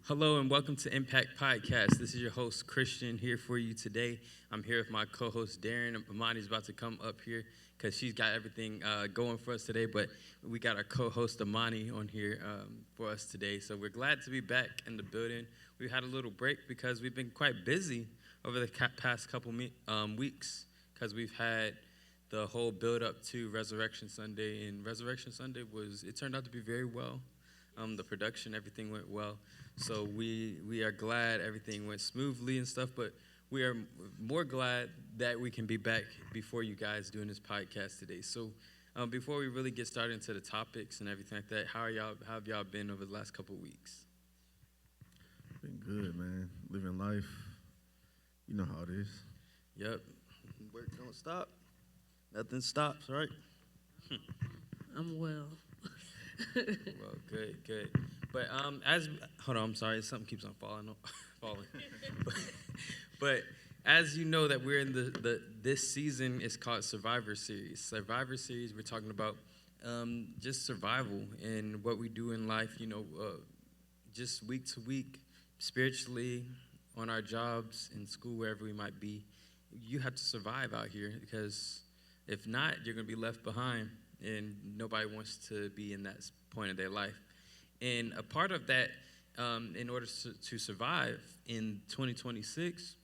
Hello and welcome to Impact Podcast. This is your host, Christian, here for you today. I'm here with my co-host, Darren. Amani's about to come up here because she's got everything going for us today, but we got our co-host, Amani, on here for us today. So we're glad to be back in the building. We had a little break because we've been quite busy over the past couple weeks because we've had the whole build-up to Resurrection Sunday, and Resurrection Sunday it turned out to be very well. The production, everything went well. So we are glad everything went smoothly and stuff, but we are more glad that we can be back before you guys doing this podcast today. So before we really get started into the topics and everything like that, how have y'all been over the last couple of weeks? Been good, man. Living life. You know how it is. Yep. Work don't stop. Nothing stops, right? I'm well. Well, good. But hold on, I'm sorry, something keeps on falling. but as you know that we're in this season is called Survivor Series. Survivor Series, we're talking about just survival and what we do in life. Just week to week, spiritually, on our jobs, in school, wherever we might be. You have to survive out here because if not, you're going to be left behind. And nobody wants to be in that point of their life. And a part of that, in order to survive in 2026,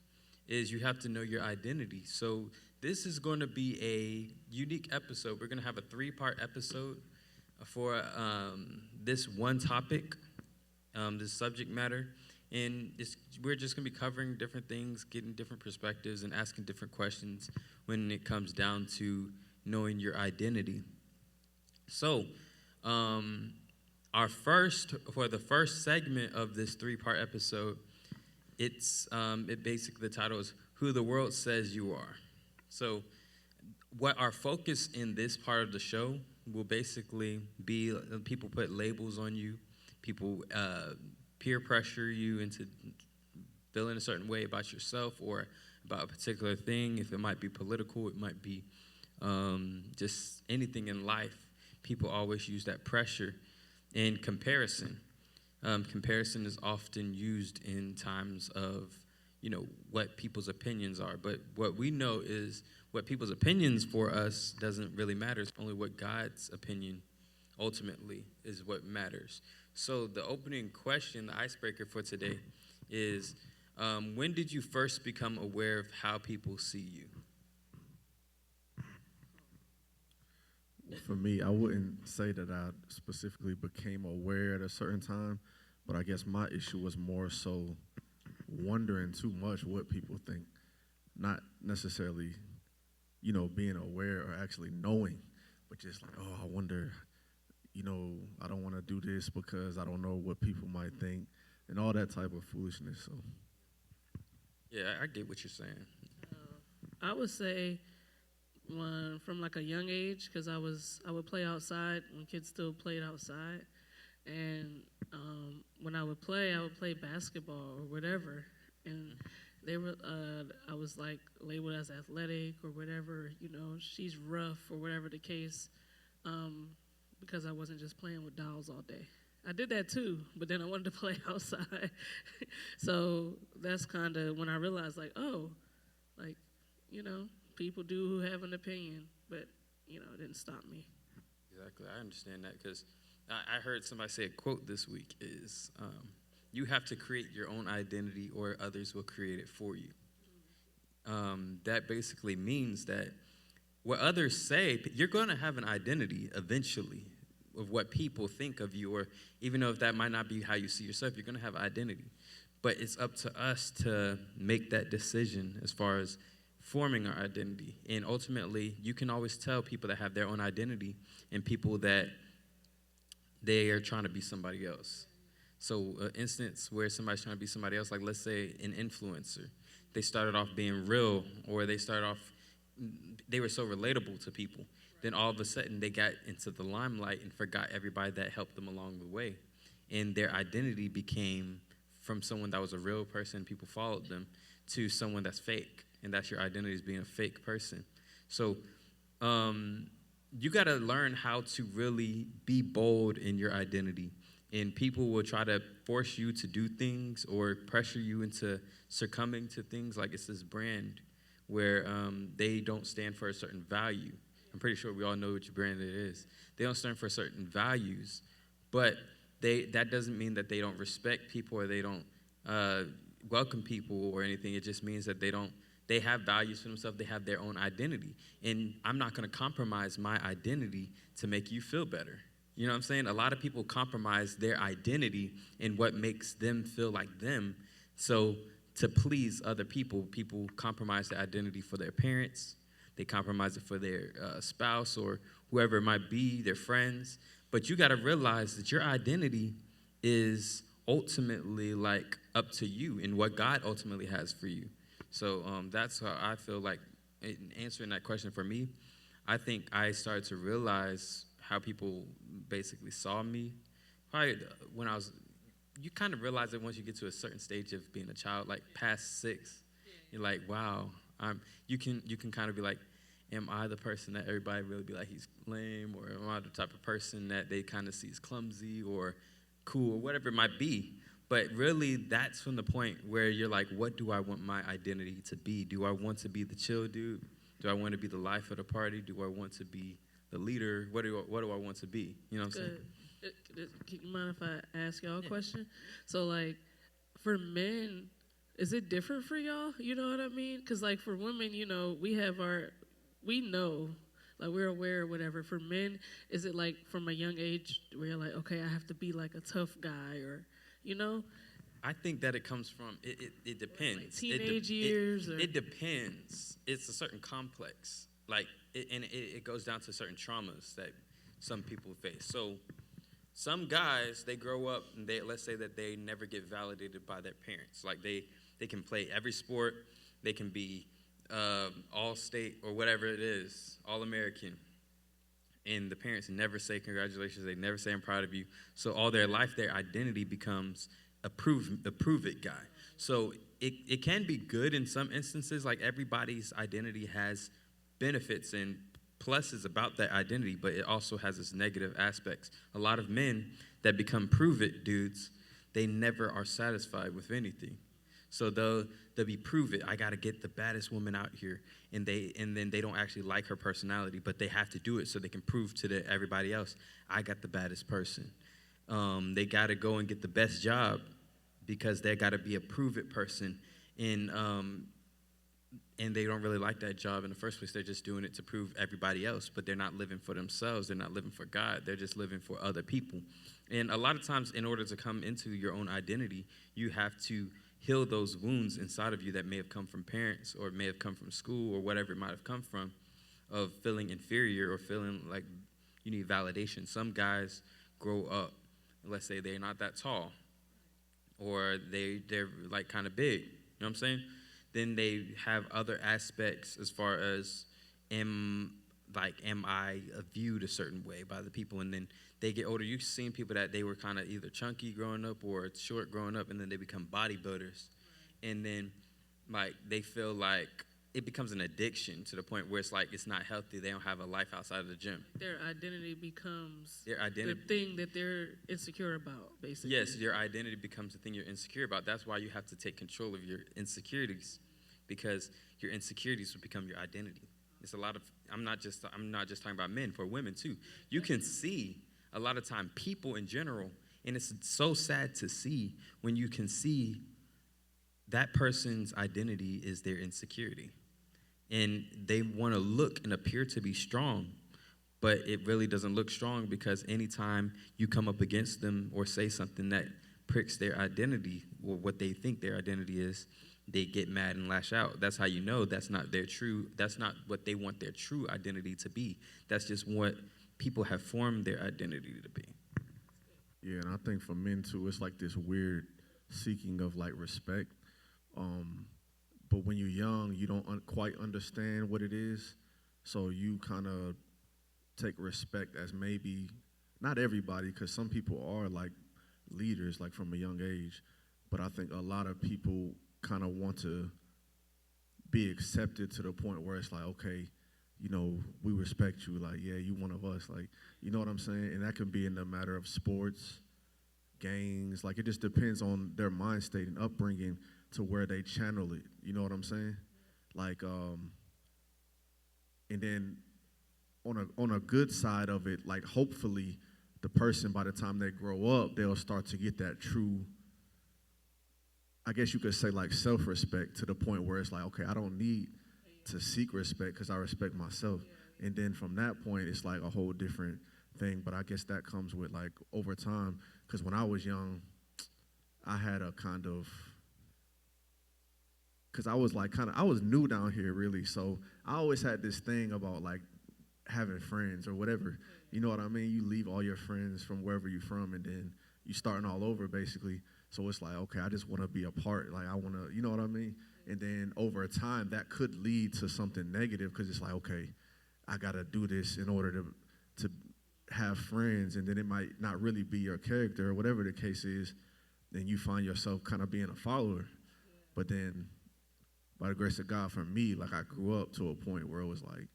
is you have to know your identity. So this is going to be a unique episode. We're going to have a 3-part episode for this one topic, this subject matter. And we're just going to be covering different things, getting different perspectives, and asking different questions when it comes down to knowing your identity. So, for the first segment of this 3-part episode, the title is "Who the World Says You Are." So, what our focus in this part of the show will basically be: people put labels on you, people peer pressure you into feeling a certain way about yourself or about a particular thing. If it might be political, it might be just anything in life. People always use that pressure and comparison. Comparison is often used in times of, what people's opinions are. But what we know is what people's opinions for us doesn't really matter. It's only what God's opinion ultimately is what matters. So the opening question, the icebreaker for today is, when did you first become aware of how people see you? For me, I wouldn't say that I specifically became aware at a certain time, but I guess my issue was more so wondering too much what people think, not necessarily, being aware or actually knowing, but just like, oh, I wonder, I don't want to do this because I don't know what people might think and all that type of foolishness. So, yeah, I get what you're saying. I would say from like a young age, because I would play outside when kids still played outside, and when I would play basketball or whatever, and I was like labeled as athletic or whatever, she's rough or whatever the case, because I wasn't just playing with dolls all day. I did that too, but then I wanted to play outside. So that's kind of when I realized, like, oh, like, people do have an opinion, but, it didn't stop me. Exactly. I understand that because I heard somebody say a quote this week is, you have to create your own identity or others will create it for you. That basically means that what others say, you're going to have an identity eventually of what people think of you, or even though if that might not be how you see yourself, you're going to have identity. But it's up to us to make that decision as far as forming our identity. And ultimately, you can always tell people that have their own identity and people that they are trying to be somebody else. So an instance where somebody's trying to be somebody else, like let's say an influencer, they started off being real, or they were so relatable to people. Then all of a sudden they got into the limelight and forgot everybody that helped them along the way. And their identity became from someone that was a real person, people followed them, to someone that's fake. And that's your identity, as being a fake person. So you got to learn how to really be bold in your identity And people will try to force you to do things or pressure you into succumbing to things. Like it's this brand where they don't stand for a certain value. I'm pretty sure we all know which brand it is. They don't stand for certain values, but that doesn't mean that they don't respect people or they don't welcome people or anything. It just means that they have values for themselves. They have their own identity. And I'm not going to compromise my identity to make you feel better. You know what I'm saying? A lot of people compromise their identity in what makes them feel like them. So to please other people, people compromise their identity for their parents. They compromise it for their spouse or whoever it might be, their friends. But you got to realize that your identity is ultimately like up to you and what God ultimately has for you. So that's how I feel like in answering that question for me. I think I started to realize how people basically saw me. Probably when you kind of realize it once you get to a certain stage of being a child, like past 6. You're like, wow. You can kind of be like, am I the person that everybody really be like he's lame, or am I the type of person that they kind of see as clumsy or cool or whatever it might be? But really, that's from the point where you're like, what do I want my identity to be? Do I want to be the chill dude? Do I want to be the life of the party? Do I want to be the leader? What do I want to be? You know what I'm saying? Can you mind if I ask y'all a question? So, like, for men, is it different for y'all? You know what I mean? Because, like, for women, you know, we know, like, we're aware or whatever. For men, is it, like, from a young age where you're like, okay, I have to be, like, a tough guy or, you know? I think that it comes from, it depends. Like teenage years? It depends. It's a certain complex. Like, it goes down to certain traumas that some people face. So some guys, they grow up and let's say that they never get validated by their parents. Like they can play every sport. They can be all state or whatever it is, all American. And the parents never say congratulations. They never say I'm proud of you. So all their life, their identity becomes a prove it guy. So it can be good in some instances. Like everybody's identity has benefits and pluses about that identity, but it also has its negative aspects. A lot of men that become prove it dudes, they never are satisfied with anything. So they'll be prove it. I got to get the baddest woman out here, and then they don't actually like her personality, but they have to do it so they can prove to everybody else, I got the baddest person. They got to go and get the best job because they got to be a prove it person, and they don't really like that job in the first place. They're just doing it to prove everybody else, but they're not living for themselves. They're not living for God. They're just living for other people. And a lot of times, in order to come into your own identity, you have to heal those wounds inside of you that may have come from parents or may have come from school or whatever it might have come from, of feeling inferior or feeling like you need validation. Some guys grow up, let's say they're not that tall, or they're like kind of big. You know what I'm saying? Then they have other aspects as far as am I viewed a certain way by the people, and then they get older. You've seen people that they were kind of either chunky growing up or short growing up, and then they become bodybuilders, and then like they feel like it becomes an addiction to the point where it's like it's not healthy. They don't have a life outside of the gym. Their identity becomes the thing that they're insecure about, basically. Yes, your identity becomes the thing you're insecure about. That's why you have to take control of your insecurities, because your insecurities will become your identity. It's a lot of, I'm not just talking about men, for women too. You can see a lot of time people in general, and it's so sad to see when you can see that person's identity is their insecurity. And they want to look and appear to be strong, but it really doesn't look strong, because anytime you come up against them or say something that pricks their identity or what they think their identity is, they get mad and lash out. That's how you know that's not what they want their true identity to be. That's just what people have formed their identity to be. Yeah, and I think for men too, it's like this weird seeking of like respect. But when you're young, you don't quite understand what it is. So you kind of take respect as maybe, not everybody, because some people are like leaders, like from a young age. But I think a lot of people kind of want to be accepted to the point where it's like, okay, you know, we respect you. Like, yeah, you one of us. Like, you know what I'm saying? And that can be in the matter of sports. gangs. Like, it just depends on their mind state and upbringing to where they channel it. You know what I'm saying? Like, and then on a good side of it, like, hopefully the person, by the time they grow up, they'll start to get that true, I guess you could say, like, self-respect, to the point where it's like, okay, I don't need to seek respect because I respect myself. And then from that point, it's like a whole different thing. But I guess that comes with, like, over time. Because when I was young, I had a kind of, because I was like I was new down here, really. So I always had this thing about, like, having friends or whatever. You know what I mean? You leave all your friends from wherever you're from, and then you starting all over, basically. So it's like, okay, I just want to be a part. Like, I want to, you know what I mean? And then over time, that could lead to something negative, because it's like, okay, I got to do this in order to have friends, and then it might not really be your character or whatever the case is. Then you find yourself kind of being a follower. But then, by the grace of God, for me, like, I grew up to a point where it was like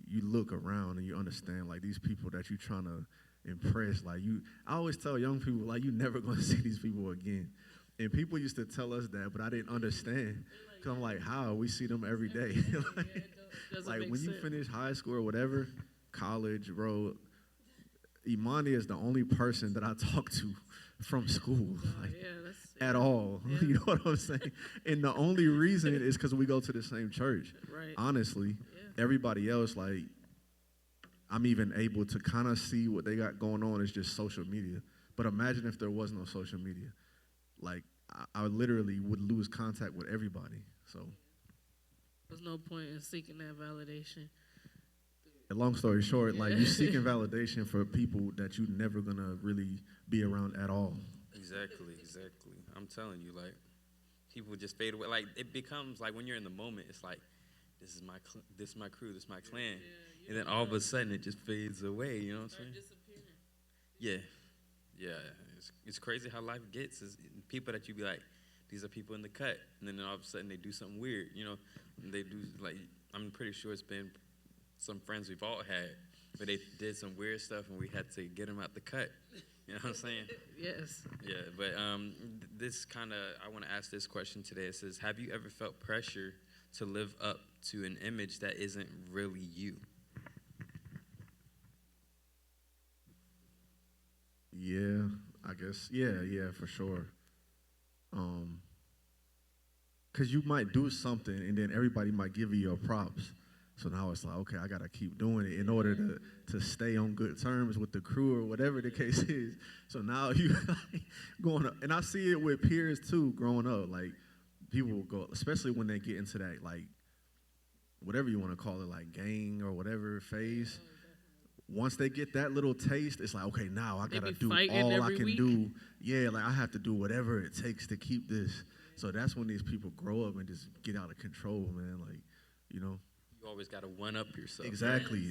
you look around and you understand, like, these people that you're trying to impress, like, I always tell young people, like, you're never going to see these people again. And people used to tell us that, but I didn't understand. Because I'm like, how? We see them every day. Like, when you finish high school or whatever, college, bro, Imani is the only person that I talk to from school, like, at all. Yeah. You know what I'm saying? And the only reason is because we go to the same church. Right. Honestly, everybody else, like, I'm even able to kind of see what they got going on. It's just social media. But imagine if there was no social media. Like, I literally would lose contact with everybody. So there's no point in seeking that validation. And long story short, like, you're seeking validation for people that you're never going to really be around at all. Exactly. I'm telling you, like, people just fade away. Like, it becomes like, when you're in the moment, it's like, this is my crew, this is my clan. And then all of a sudden it just fades away, you know what I'm saying? Yeah. It's crazy how life gets. Is people that you be like, these are people in the cut, and then all of a sudden they do something weird, you know? And they do, like, I'm pretty sure it's been some friends we've all had, but they did some weird stuff and we had to get them out the cut. You know what I'm saying? Yes. Yeah, but this kind of, I want to ask this question today. It says, have you ever felt pressure to live up to an image that isn't really you? Yeah, I guess. Yeah, for sure. Because you might do something and then everybody might give you your props. So now it's like, okay, I got to keep doing it in order to stay on good terms with the crew or whatever the case is. So now you going up. And I see it with peers too growing up. Like, people will go, especially when they get into that, like, whatever you want to call it, like, gang or whatever phase. Once they get that little taste, it's like, okay, now I got to do all I can do. Yeah, like, I have to do whatever it takes to keep this. So that's when these people grow up and just get out of control, man. Like, you know. You always got to one-up yourself. Exactly.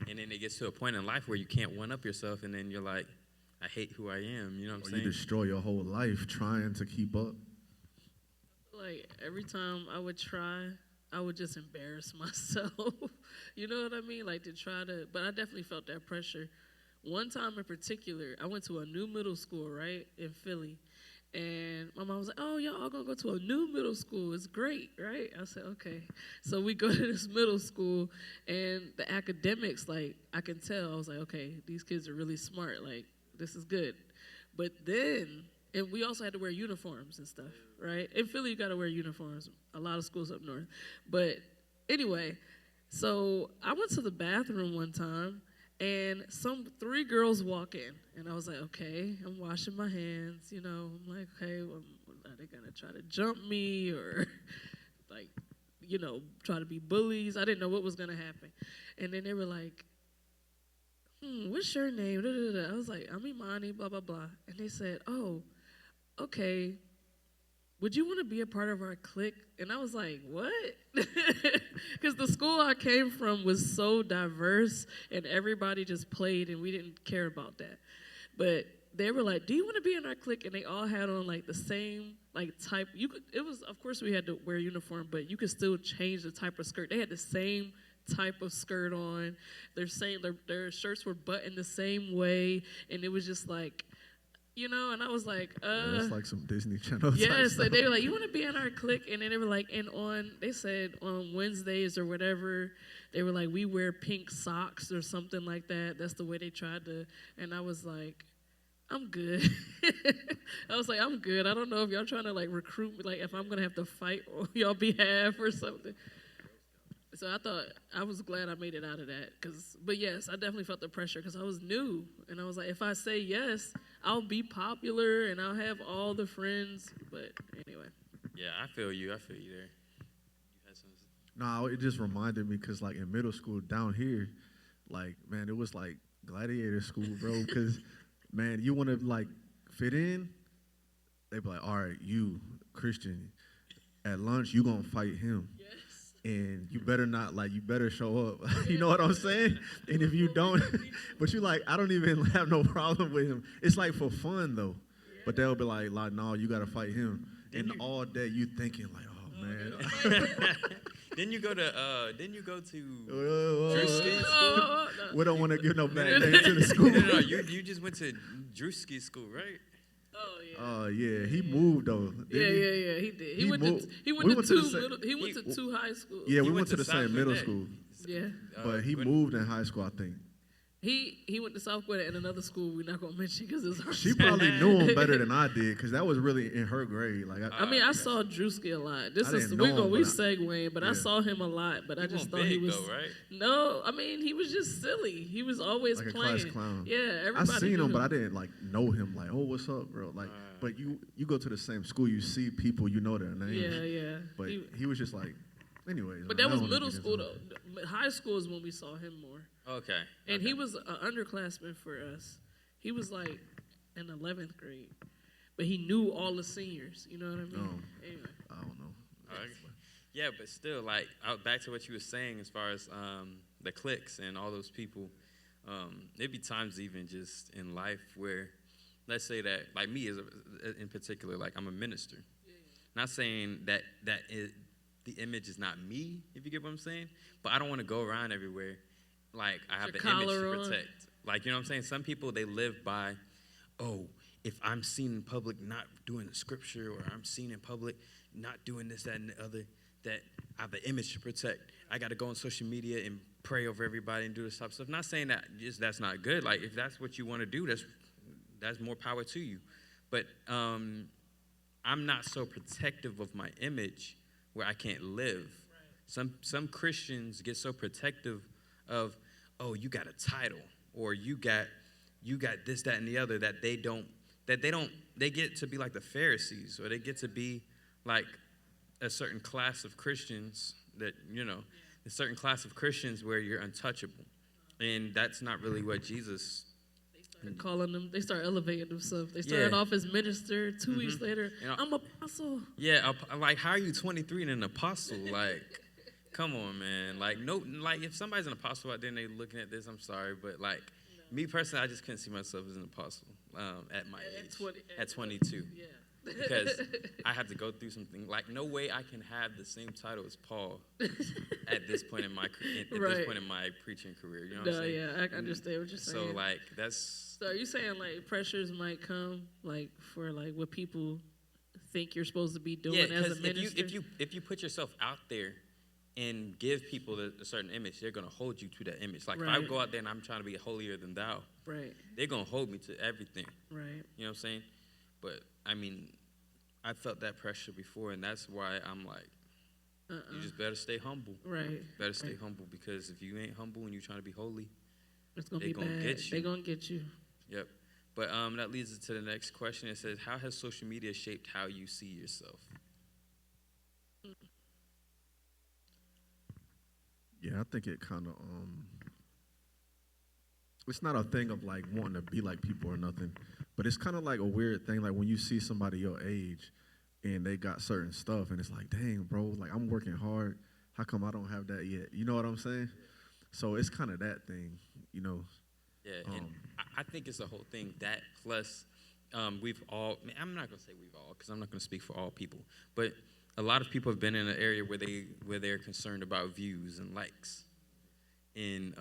And then it gets to a point in life where you can't one-up yourself, and then you're like, I hate who I am. You know what I'm saying? You destroy your whole life trying to keep up. Like, every time I would try, I would just embarrass myself. You know what I mean? Like, to try to, but I definitely felt that pressure. One time in particular, I went to a new middle school, right, in Philly. And my mom was like, oh, y'all all gonna go to a new middle school. It's great, right? I said, okay. So we go to this middle school, and the academics, like, I can tell. I was like, okay, these kids are really smart. Like, this is good. But then, and we also had to wear uniforms and stuff, right? In Philly, you got to wear uniforms. A lot of schools up north. But anyway, so I went to the bathroom one time, and 3 girls walk in. And I was like, okay, I'm washing my hands, you know. I'm like, okay, well, are they going to try to jump me or, like, you know, try to be bullies? I didn't know what was going to happen. And then they were like, what's your name? Da, da, da. I was like, I'm Imani, blah, blah, blah. And they said, oh, okay, would you want to be a part of our clique? And I was like, what? Because the school I came from was so diverse, and everybody just played, and we didn't care about that. But they were like, do you want to be in our clique? And they all had on, like, the same, like, type. It was, of course, we had to wear a uniform, but you could still change the type of skirt. They had the same type of skirt on. Their shirts were buttoned the same way, and it was just like, you know, and I was like, Yeah, it's like some Disney Channel type yes, stuff. they were like, you want to be in our clique? And then they were like, they said on Wednesdays or whatever, they were like, we wear pink socks or something like that. That's the way they tried to, and I was like, I'm good. I was like, I'm good. I don't know if y'all trying to like recruit me, like if I'm going to have to fight on y'all behalf or something. So I was glad I made it out of that. But yes, I definitely felt the pressure because I was new. And I was like, if I say yes, I'll be popular and I'll have all the friends. But anyway. Yeah, I feel you. I feel you there. You had some. No, it just reminded me because, like, in middle school down here, like, man, it was like gladiator school, bro. Because, man, you want to, like, fit in, they be like, all right, you, Christian, at lunch, you going to fight him. Yes. And you better not, like, you better show up. You know what I'm saying? And if you don't, but you like, I don't even have no problem with him. It's like for fun, though. But they'll be like, no, you got to fight him. And all day you thinking, like, oh, man. Didn't you go to Drewski Oh, We don't want to give no bad name to the school. no, you just went to Drewski school, right? oh yeah. Yeah, he moved, though. Yeah, he did. He He went moved. to We went to the same- two high schools. Yeah, we He went to the South same middle Gwinnett. school. Yeah. But he When- moved in high school, I think. He went to South Gwinnett and another school we're not gonna mention because it's hard. She probably knew him better than I did because that was really in her grade. Like, I mean, I saw Drewski a lot. This I is didn't know him, we but segueing, but I yeah. saw him a lot. But I He just wasn't thought he big, was though, right? No, I mean he was just silly. He was always like a playing. class clown. Yeah, I everybody. seen knew him, but I didn't like know him. Like, oh, what's up, bro? Like, but you go to the same school, you see people, you know their names. Yeah. But he was just like, anyways. But I that was don't wanna middle get school into though. it. High school is when we saw him more. Okay. And okay. he was an underclassman for us. He was like in 11th grade, but he knew all the seniors. You know what I mean? Oh. Anyway. I don't know. Okay. Yeah, but still, like, back to what you were saying as far as the cliques and all those people, there'd be times even just in life where, let's say that, like me in particular, like I'm a minister. Not saying that the image is not me, if you get what I'm saying, but I don't want to go around everywhere like I have Your the image to collar on. protect. Like, you know what I'm saying? Some people, they live by, oh, if I'm seen in public not doing the scripture, or I'm seen in public not doing this, that, and the other, that I have an image to protect. I got to go on social media and pray over everybody and do this type of stuff. Not saying that just that's not good. Like, if that's what you want to do, that's more power to you. But I'm not so protective of my image where I can't live. Right. Some Christians get so protective of, oh, you got a title, or you got this, that, and the other, that they get to be like the Pharisees, or they get to be like a certain class of Christians that, you know, a certain class of Christians where you're untouchable. And that's not really what Jesus. Calling them, they start elevating themselves. They started off as minister. 2 weeks later, You know, I'm apostle. Yeah, like, how are you 23 and an apostle? Like, come on, man. Like, no, like, if somebody's an apostle out there and they looking at this, I'm sorry, but like, me personally, I just couldn't see myself as an apostle at my age, at 22. Yeah. Because I have to go through something. Like, no way I can have the same title as Paul at this point in my this point in my preaching career. You know what I'm saying? Yeah, I understand what you're saying. So, like, that's. So are you saying like pressures might come like for like what people think you're supposed to be doing as a minister? if you put yourself out there and give people a certain image, they're gonna hold you to that image. Like, if I go out there and I'm trying to be holier than thou, right, they're gonna hold me to everything. right. You know what I'm saying? But I mean, I felt that pressure before, and that's why I'm like, you just better stay humble. Right. Better stay humble, because if you ain't humble and you're trying to be holy, it's gonna they be gonna bad. get you. They're gonna get you. Yep. But that leads us to the next question. It says, how has social media shaped how you see yourself? Yeah, I think it kind of, it's not a thing of like wanting to be like people or nothing, but it's kind of like a weird thing. Like when you see somebody your age and they got certain stuff and it's like, dang, bro, like I'm working hard. How come I don't have that yet? You know what I'm saying? So it's kind of that thing, you know. Yeah, and I think it's the whole thing. That plus, we've all, I'm not going to say we've all, because I'm not going to speak for all people, but a lot of people have been in an area where they're concerned about views and likes. And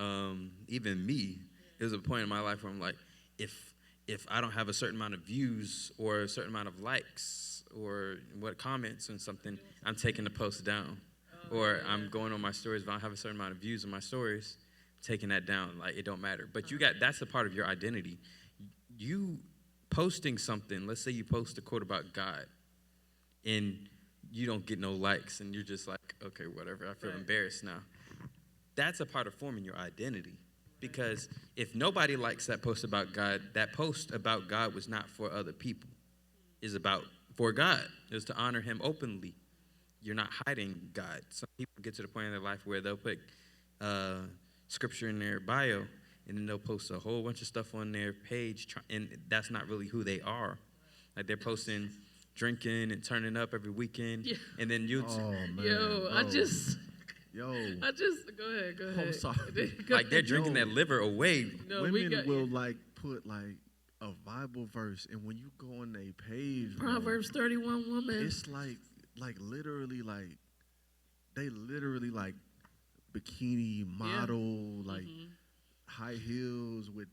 even me, there was a point in my life where I'm like, if if I don't have a certain amount of views or a certain amount of likes or what comments on something, I'm taking the post down. Or I'm going on my stories, if I don't have a certain amount of views on my stories, taking that down. Like, it don't matter. But that's a part of your identity. You posting something, let's say you post a quote about God, and you don't get no likes, and you're just like, okay, whatever, I feel embarrassed now. That's a part of forming your identity. Because if nobody likes that post about God, that post about God was not for other people. It's about for God. It's to honor him openly. You're not hiding God. Some people get to the point in their life where they'll put scripture in their bio, and then they'll post a whole bunch of stuff on their page, and that's not really who they are. Like, they're posting drinking and turning up every weekend, and then you. Oh, man. Yo, bro. go ahead. I'm sorry. Like, they're drinking their liver away. No, Women will like put like a Bible verse, and when you go on their page, bro, Proverbs 31 woman. it's like literally like they literally like bikini model, like high heels with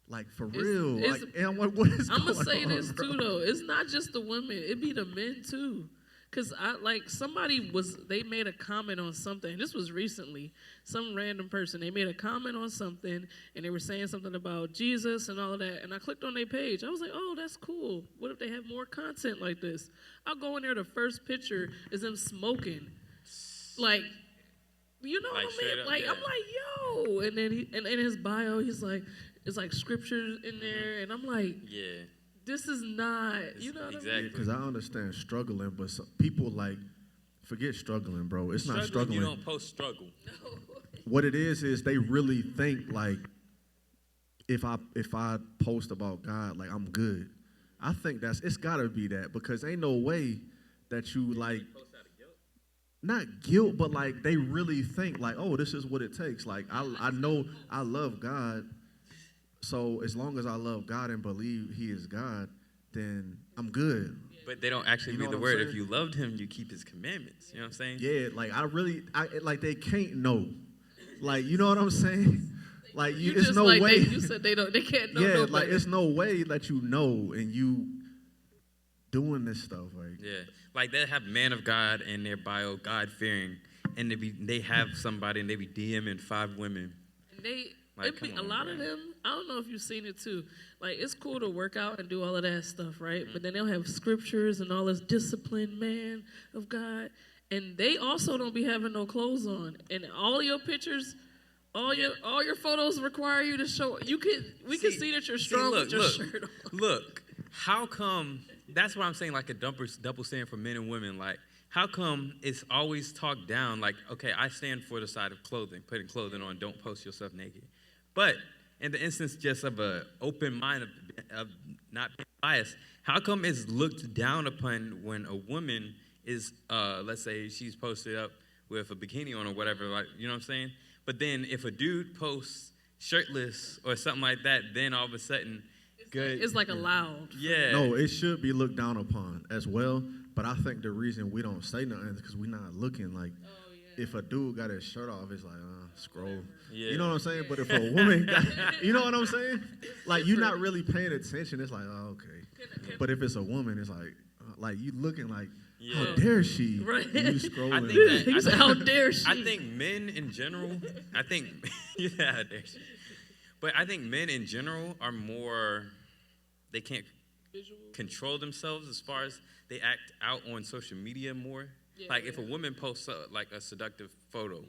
like for real. it's- Like, and I'm like, what is I'm going gonna say on, this bro? too, though. It's not just the women; it be the men too. Cause they made a comment on something. This was recently. Some random person, they made a comment on something, and they were saying something about Jesus and all of that. And I clicked on their page. I was like, oh, that's cool. What if they have more content like this? I'll go in there. The first picture is them smoking, like. You know Like, what I straight mean? up, Like, yeah. I'm like, yo. And then and in his bio, he's like, it's like scriptures in there. And I'm like, Yeah. this is not, you know what I Exactly. mean? Because I understand struggling, but some people like forget struggling, bro. It's not struggling. You don't post struggle. What it is they really think like if I post about God, like I'm good. I think it's gotta be that, because ain't no way that you like not guilt, but like they really think like, oh, this is what it takes. Like I know I love God, so as long as I love God and believe he is God, then I'm good. But they don't actually You know read the what I'm word. If saying? you loved him, you keep his commandments. You know what I'm saying? Yeah, like like they can't know. Like, you know what I'm saying? Like You it's just no like way. you said they can't know Yeah, no like better. it's no way that you know and you doing this stuff. Like, Yeah. Like, they have man of God in their bio, God-fearing, and they have somebody and they be DMing 5 women. They Like, it be, come a on, lot bro. of them. I don't know if you've seen it too. Like, it's cool to work out and do all of that stuff, right? But then they'll have scriptures and all this disciplined man of God, and they also don't be having no clothes on. And all your pictures, all your photos require you to show. We can see that you're strong with your shirt on. Look, how come, that's what I'm saying, like a double standard for men and women. Like, how come it's always talked down, like, okay, I stand for the side of clothing, putting clothing on, don't post yourself naked. But in the instance just of an open mind of not being biased, how come it's looked down upon when a woman is, let's say she's posted up with a bikini on or whatever, like, you know what I'm saying? But then if a dude posts shirtless or something like that, then all of a sudden, good. It's like allowed. Yeah. no, it should be looked down upon as well. But I think the reason we don't say nothing is because we're not looking. Like, if a dude got his shirt off, it's like, scroll. Yeah. You know what I'm saying? But if a woman got, you know what I'm saying? Like, you're not really paying attention. It's like, oh, okay. But if it's a woman, it's like you looking like, how Yeah. dare she? Right. And you scrolling. I think that- He said, how dare she? I think men in general, yeah, how dare she? But I think men in general are more, they can't control themselves as far as they act out on social media more. Like, if a woman posts like a seductive photo,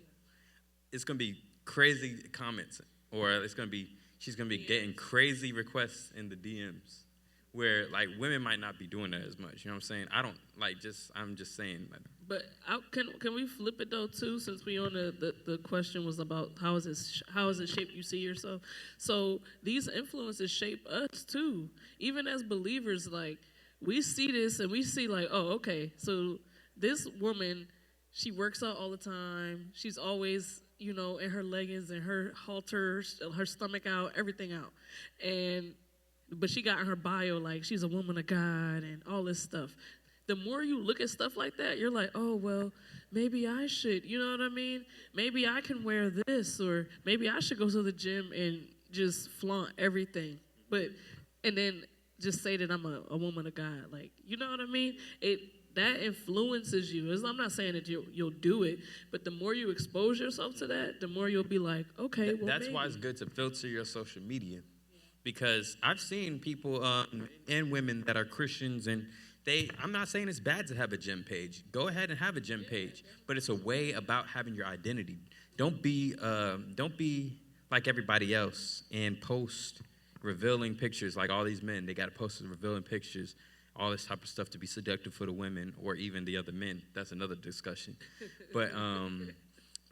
it's gonna be crazy comments, or she's gonna be getting crazy requests in the DMs, where like women might not be doing that as much. You know what I'm saying? I'm just saying. Like, But can we flip it though too? Since we on the question was about how is it shaped you see yourself? So these influences shape us too. Even as believers, like we see this and we see like, oh, okay, so this woman, she works out all the time. She's always, in her leggings and her halters, her stomach out, everything out, but she got in her bio like she's a woman of God and all this stuff. The more you look at stuff like that, you're like, oh, well, maybe I should, you know what I mean? Maybe I can wear this, or maybe I should go to the gym and just flaunt everything. But and then just say that I'm a woman of God. Like, you know what I mean? That influences you. I'm not saying that you'll do it, but the more you expose yourself to that, the more you'll be like, okay, well, That's maybe. why it's good to filter your social media, because I've seen people and women that are Christians, and I'm not saying it's bad to have a gym page. Go ahead and have a gym page, but it's a way about having your identity. Don't be like everybody else and post revealing pictures like all these men. They got to post revealing pictures, all this type of stuff to be seductive for the women or even the other men. That's another discussion. But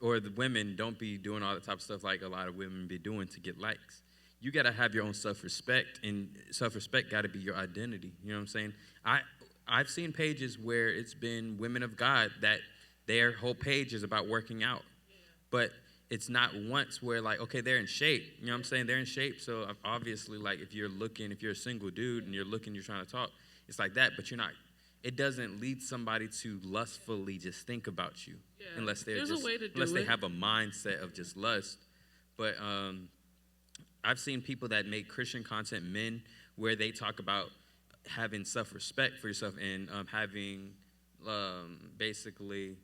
or the women, don't be doing all the type of stuff like a lot of women be doing to get likes. You got to have your own self-respect, and self-respect got to be your identity. You know what I'm saying? I've seen pages where it's been women of God that their whole page is about working out. But it's not once where, like, okay, they're in shape. You know what I'm saying? They're in shape. So obviously, like, if you're a single dude and you're trying to talk, it's like that. But you're not. It doesn't lead somebody to lustfully just think about you, unless they have a mindset of just lust. But I've seen people that make Christian content, men, where they talk about having self-respect for yourself and having basically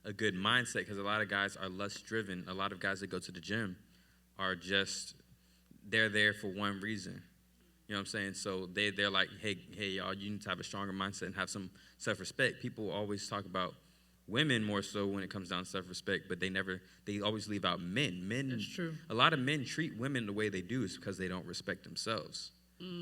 a good mindset, because a lot of guys are lust-driven. A lot of guys that go to the gym are they're there for one reason. You know what I'm saying? So they're like, hey, y'all, you need to have a stronger mindset and have some self-respect. People always talk about women more so when it comes down to self-respect, but they always leave out men. That's true. A lot of men treat women the way they do is because they don't respect themselves.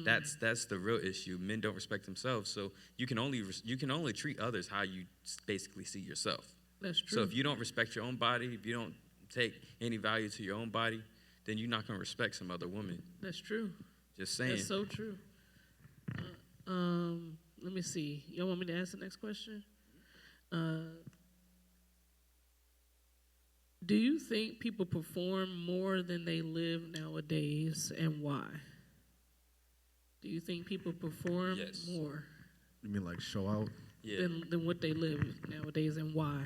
That's the real issue. Men don't respect themselves, so you can only treat others how you basically see yourself. That's true. So if you don't respect your own body, if you don't take any value to your own body, then you're not going to respect some other woman. That's true. Just saying. That's so true. Let me see. Y'all want me to ask the next question? Do you think people perform more than they live nowadays, and why? Do you think people perform more? You mean like show out? Yeah. Than what they live nowadays, and why?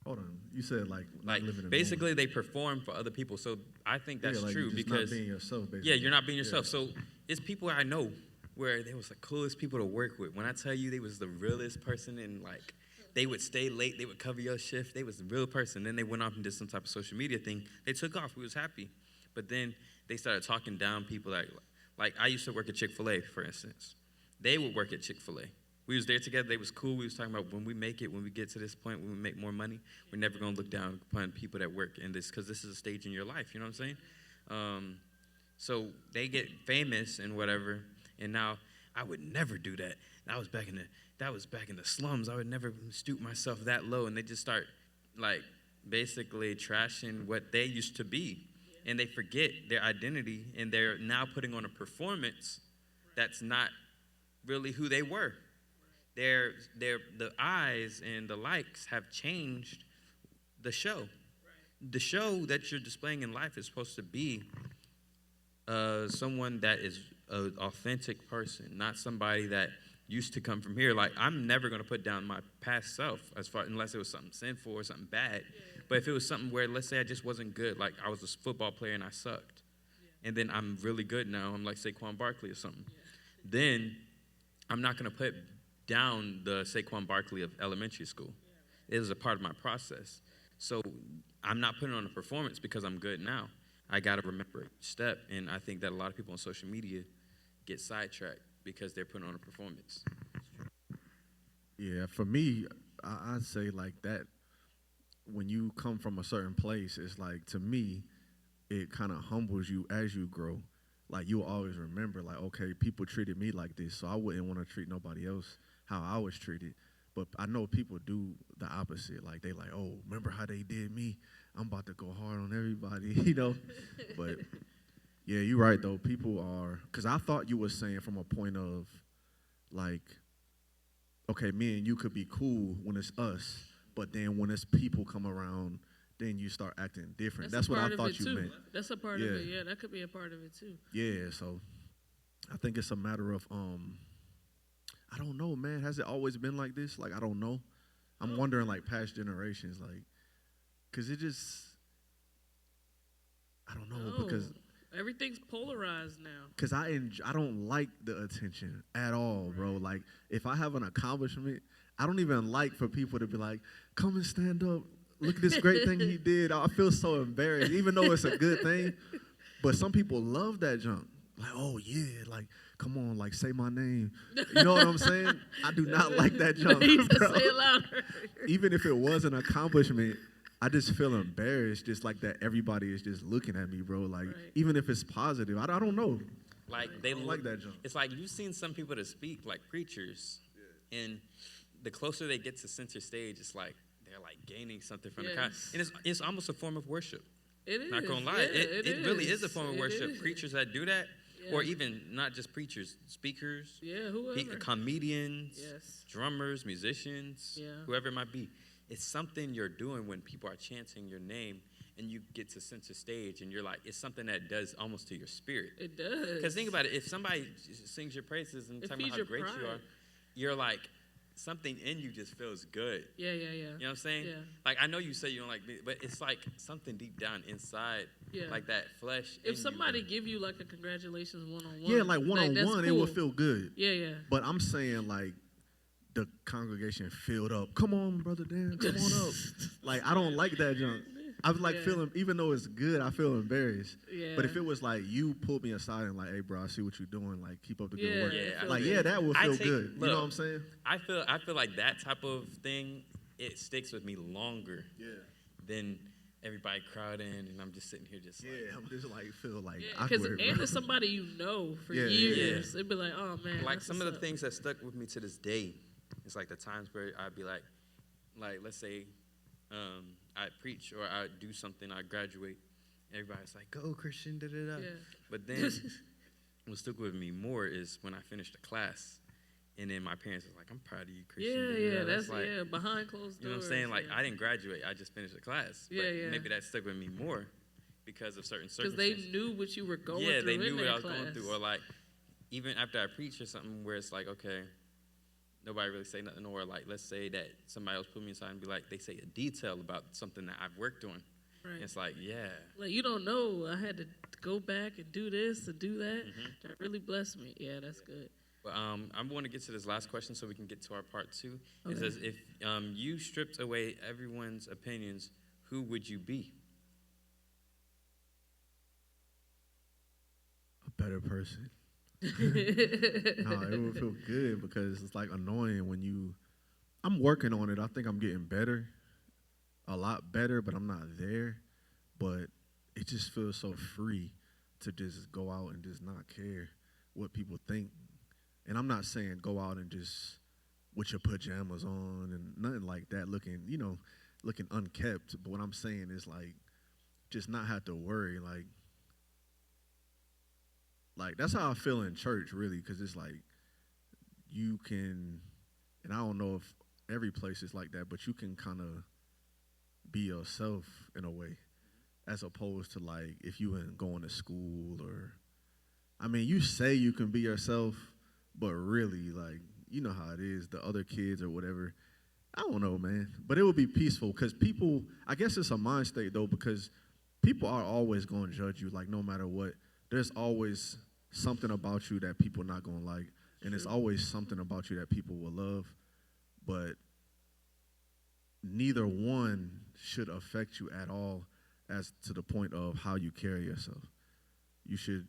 Hold on. You said like not living in basically they perform for other people. So I think that's like true you're just because not being yourself, basically. Yeah, you're not being yourself. So it's people I know where they was the coolest people to work with. When I tell you they was the realest person, and like they would stay late, they would cover your shift. They was the real person. Then they went off and did some type of social media thing. They took off. We was happy. But then they started talking down people like I used to work at Chick-fil-A, for instance. They would work at Chick-fil-A. We was there together. They was cool. We was talking about when we get to this point, when we make more money, we're never going to look down upon people that work in this, because this is a stage in your life. You know what I'm saying? So they get famous and whatever, and now I would never do that. That was back in the slums. I would never stoop myself that low, and they just start like basically trashing what they used to be, and they forget their identity, and they're now putting on a performance that's not really who they were. The eyes and the likes have changed the show. Right. The show that you're displaying in life is supposed to be someone that is an authentic person, not somebody that used to come from here. Like, I'm never going to put down my past self unless it was something sinful or something bad. Yeah. But if it was something where, let's say I just wasn't good, like I was a football player and I sucked, and then I'm really good now, I'm like Saquon Barkley or something, then I'm not going to put down the Saquon Barkley of elementary school. It was a part of my process. So I'm not putting on a performance because I'm good now. I got to remember each step, and I think that a lot of people on social media get sidetracked because they're putting on a performance. Yeah, for me, I'd say like that when you come from a certain place, it's like, to me, it kind of humbles you as you grow. Like, you'll always remember, like, okay, people treated me like this, so I wouldn't want to treat nobody else how I was treated. But I know people do the opposite. Like, they like, oh, remember how they did me? I'm about to go hard on everybody, you know? But, yeah, you're right, though. People are, because I thought you were saying from a point of, like, okay, me and you could be cool when it's us, but then when it's people come around, then you start acting different. That's what I thought you meant. That's a part of it, yeah. That could be a part of it, too. Yeah, so I think it's a matter of, I don't know, man. Has it always been like this? Like, I don't know. I'm wondering, like, past generations, like, because it just, I don't know, because Everything's polarized now. Cause I don't like the attention at all, bro. Like if I have an accomplishment, I don't even like for people to be like, "Come and stand up. Look at this great thing he did." I feel so embarrassed, even though it's a good thing. But some people love that junk. Like, oh yeah, like come on, like say my name. You know what I'm saying? I do not like that junk, You just bro. say it louder. Even if it was an accomplishment, I just feel embarrassed, just like that everybody is just looking at me, bro. Like, Right. even if it's positive, I don't know. Like they don't like that junk. It's like you've seen some people that speak like preachers, and the closer they get to center stage, it's like they're like gaining something from the crowd, Yes. and it's almost a form of worship. It is. Not gonna lie, Yeah, it really is a form of It worship. is. Preachers that do that, or Yeah. even not just preachers, speakers, Yeah, whoever. comedians, Yes. drummers, musicians, Yeah. whoever it might be. It's something you're doing when people are chanting your name and you get to center stage and you're like, it's something that does almost to your spirit. It does. Because think about it, if somebody sings your praises and It talking feeds about how your great you are, pride. you're like, something in you just feels good. Yeah. You know what I'm saying? Yeah. Like, I know you say you don't like me, but it's like something deep down inside, Yeah. like that flesh. in If you. somebody give you like a congratulations one-on-one. Yeah, like one on that's one, it cool. would feel good. Yeah. But I'm saying like the congregation filled up. Come on, brother Dan, come on up. Like I don't like that junk. I was like Yeah. feeling, even though it's good, I feel embarrassed. Yeah. But if it was like you pulled me aside and like, hey, bro, I see what you're doing. Like, keep up the good Yeah, work. it feels Like, good. yeah, that would I feel take- good. You know look, what I'm saying? I feel like that type of thing, it sticks with me longer than everybody crowding and I'm just sitting here just like, Yeah, I'm just like feel like Yeah, because awkward. and bro. it's somebody you know for Yeah, yeah. years. It'd be like, oh man. like that's some of what's the up. things that stuck with me to this day. It's like the times where I'd be like let's say I preach or I do something, I graduate. Everybody's like, go Christian, da da da. Yeah. But then what stuck with me more is when I finished the class, and then my parents was like, I'm proud of you, Christian. da, da, Yeah, da. that's like, behind closed doors. you know what I'm saying? Like yeah. I didn't graduate, I just finished the class. Yeah, but yeah. maybe that stuck with me more because of certain Because they circumstances. knew what you were going Yeah, through they in knew what that I was class. going through. Or like, even after I preach or something where it's like, okay, nobody really say nothing. Or like, let's say that somebody else put me aside and be like, they say a detail about something that I've worked on. Right. It's like, yeah. Like, you don't know, I had to go back and do this and do that. Mm-hmm. That really blessed me. Yeah, that's good. But I'm going to get to this last question so we can get to our part two. It Okay. says, if you stripped away everyone's opinions, who would you be? A better person. No, it would feel good because it's like annoying when I'm working on it. I think I'm getting better, a lot better, but I'm not there. But it just feels so free to just go out and just not care what people think. And I'm not saying go out and just with your pajamas on and nothing like that, looking unkept. But what I'm saying is like just not have to worry. Like that's how I feel in church, really, because it's like you can, and I don't know if every place is like that, but you can kind of be yourself in a way, as opposed to like if you ain't going to school or, I mean, you say you can be yourself, but really, like, you know how it is, the other kids or whatever. I don't know, man, but it would be peaceful because people, I guess it's a mind state though, because people are always going to judge you, like no matter what. There's always something about you that people not going to like, and there's always something about you that people will love, but neither one should affect you at all as to the point of how you carry yourself. You should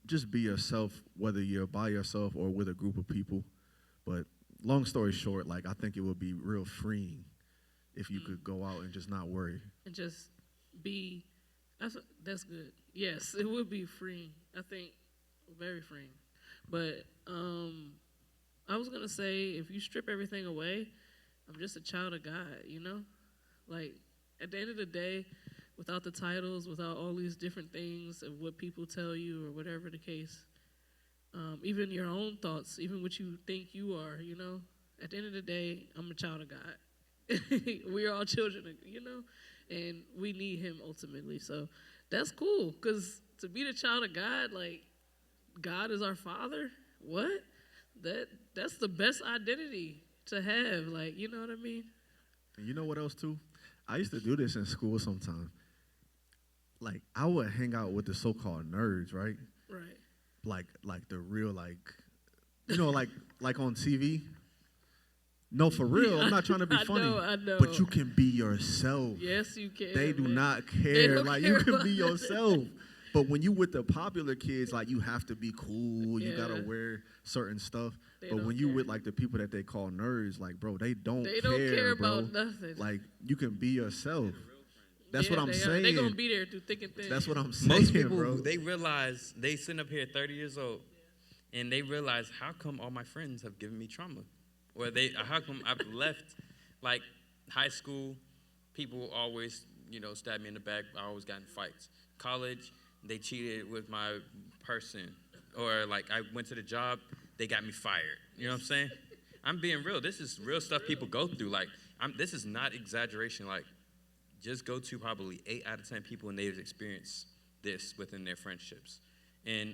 just be yourself, whether you're by yourself or with a group of people. But long story short, like I think it would be real freeing if you could go out and just not worry. And just be, that's good. Yes, it would be freeing. I think very freeing. But I was going to say, if you strip everything away, I'm just a child of God, you know? Like, at the end of the day, without the titles, without all these different things of what people tell you or whatever the case, even your own thoughts, even what you think you are, you know? At the end of the day, I'm a child of God. We are all children, you know? And we need him ultimately. So that's cool, because to be the child of God, like, God is our Father, what? That's the best identity to have, like, you know what I mean? And you know what else, too? I used to do this in school sometimes. like I would hang out with the so-called nerds, right? Right. Like the real like on TV. No, for real. I'm not trying to be funny. I know. But you can be yourself. Yes, you can. They do man. not They care. don't Like care you can about be that. yourself. But when you with the popular kids, like you have to be cool. You gotta Yeah. wear certain stuff. They But don't when you care. with like the people that they call nerds, like bro, they don't They care, don't care bro. about nothing. Like you can be yourself. That's what I'm They're saying. gonna be there through thick and thin. That's what I'm saying, Most people, bro. they realize they sitting up here 30 years old, and they realize, how come all my friends have given me trauma? Or how come I've left, like, high school, people always, stab me in the back. I always got in fights. College, they cheated with my person. Or, like, I went to the job, they got me fired. You know what I'm saying? I'm being real. This is real stuff people go through. Like, this is not exaggeration. Like, just go to probably 8 out of 10 people, and they've experienced this within their friendships. And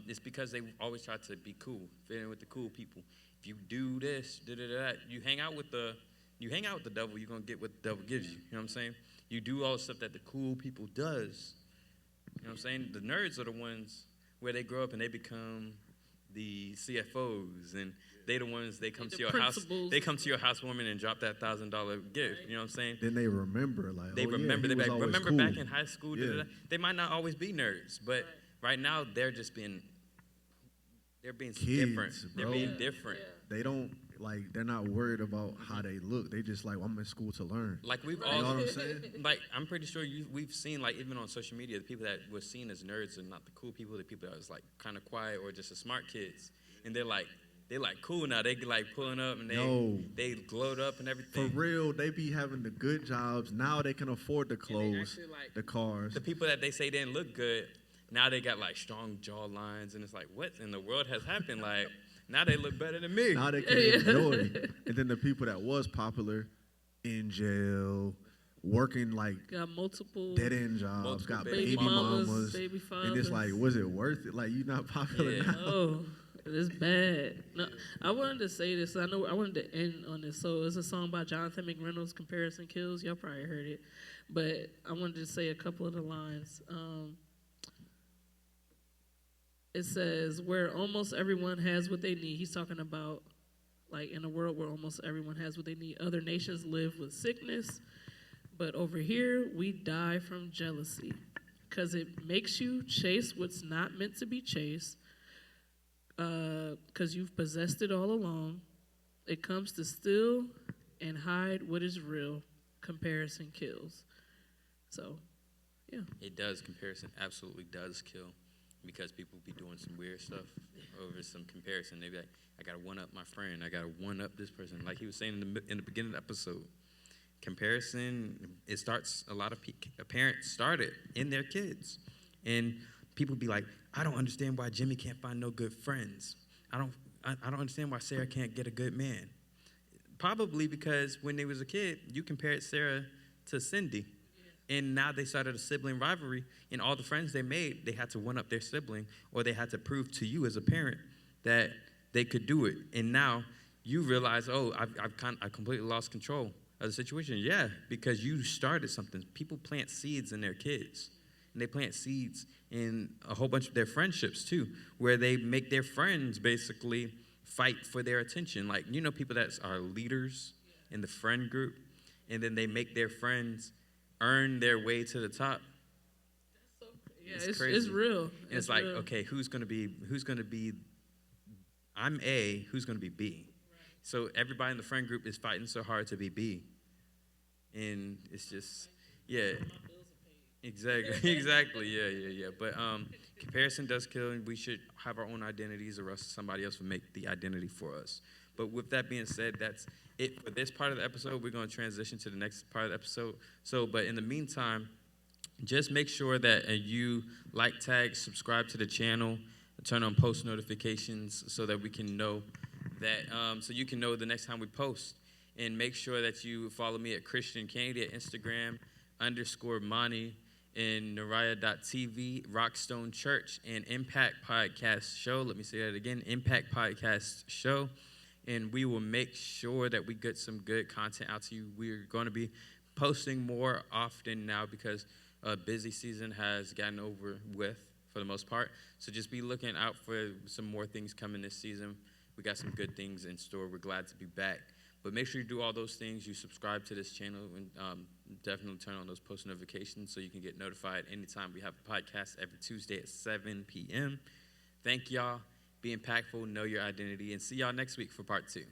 it's because they always try to be cool, fit in with the cool people. If you do this, that, you hang out with the devil, you're gonna get what the devil gives you. You know what I'm saying? You do all the stuff that the cool people does. You know what I'm saying? The nerds are the ones where they grow up and they become the CFOs, and they the ones they come The to your house. principals. They come to your housewarming and drop that $1,000 gift. You know what I'm saying? Then they remember, like They oh, remember. Yeah, They he was always remember cool. back in high school. Yeah. They might not always be nerds, but right now they're just being. They're being Kids, different. They're bro. being different. They don't they're not worried about how they look. They just like I'm in school to learn. Like we've You all. know what I'm saying? Like I'm pretty sure we've seen, like, even on social media, the people that were seen as nerds are not the cool people. The people that was like kind of quiet or just the smart kids, and they're like cool now. They like pulling up and Yo. they glowed up and For everything. real, they be having the good jobs. Now they can afford the clothes, actually, like, the cars. The people that they say didn't look good, now they got like strong jaw lines, and it's like, what in the world has happened? Like, now they look better than me. Now they can enjoy. And then the people that was popular in jail, working like got multiple dead end jobs, Multiple got baby baby mamas, mamas. baby And it's like, fathers. was it worth it? Like, you not popular Yeah. now. Oh, it's bad. No, I wanted to say this. I wanted to end on this. So it's a song by Jonathan McReynolds, "Comparison Kills." Y'all probably heard it, but I wanted to say a couple of the lines. It says, "Where almost everyone has what they need." He's talking about, like, in a world where almost everyone has what they need. Other nations live with sickness, but over here we die from jealousy, because it makes you chase what's not meant to be chased. Because you've possessed it all along. It comes to steal and hide what is real. Comparison kills. So, yeah. It does. Comparison absolutely does kill, because people be doing some weird stuff over some comparison. They be like, I gotta one up my friend. I gotta one up this person. Like he was saying in the beginning of the episode, comparison, it starts. A lot of parents start it in their kids, and people be like, I don't understand why Jimmy can't find no good friends. I don't understand why Sarah can't get a good man. Probably because when they was a kid, you compared Sarah to Cindy. And now they started a sibling rivalry, and all the friends they made, they had to one up their sibling, or they had to prove to you as a parent that they could do it. And now you realize, oh, I completely lost control of the situation. Yeah, because you started something. People plant seeds in their kids, and they plant seeds in a whole bunch of their friendships too, where they make their friends basically fight for their attention. Like, people that are leaders in the friend group, and then they make their friends earn their way to the top. Yeah, It's it's crazy. real. And it's like, real. okay, who's gonna be I'm A, who's gonna be B? So everybody in the friend group is fighting so hard to be B. And it's just, yeah. Exactly, yeah. But comparison does kill, and we should have our own identities, or else somebody else will make the identity for us. But with that being said, that's it for this part of the episode. We're going to transition to the next part of the episode. But in the meantime, just make sure that you like, tag, subscribe to the channel, turn on post notifications so that we can know that, so you can know the next time we post. And make sure that you follow me at Christian Kennedy at Instagram, _Monty, and Naraya.tv, Rockstone Church, and Impact Podcast Show. Let me say that again, Impact Podcast Show. And we will make sure that we get some good content out to you. We're going to be posting more often now, because busy season has gotten over with for the most part. So just be looking out for some more things coming this season. We got some good things in store. We're glad to be back. But make sure you do all those things. You subscribe to this channel and definitely turn on those post notifications so you can get notified anytime we have a podcast every Tuesday at 7 p.m. Thank y'all. Be impactful, know your identity, and see y'all next week for part 2.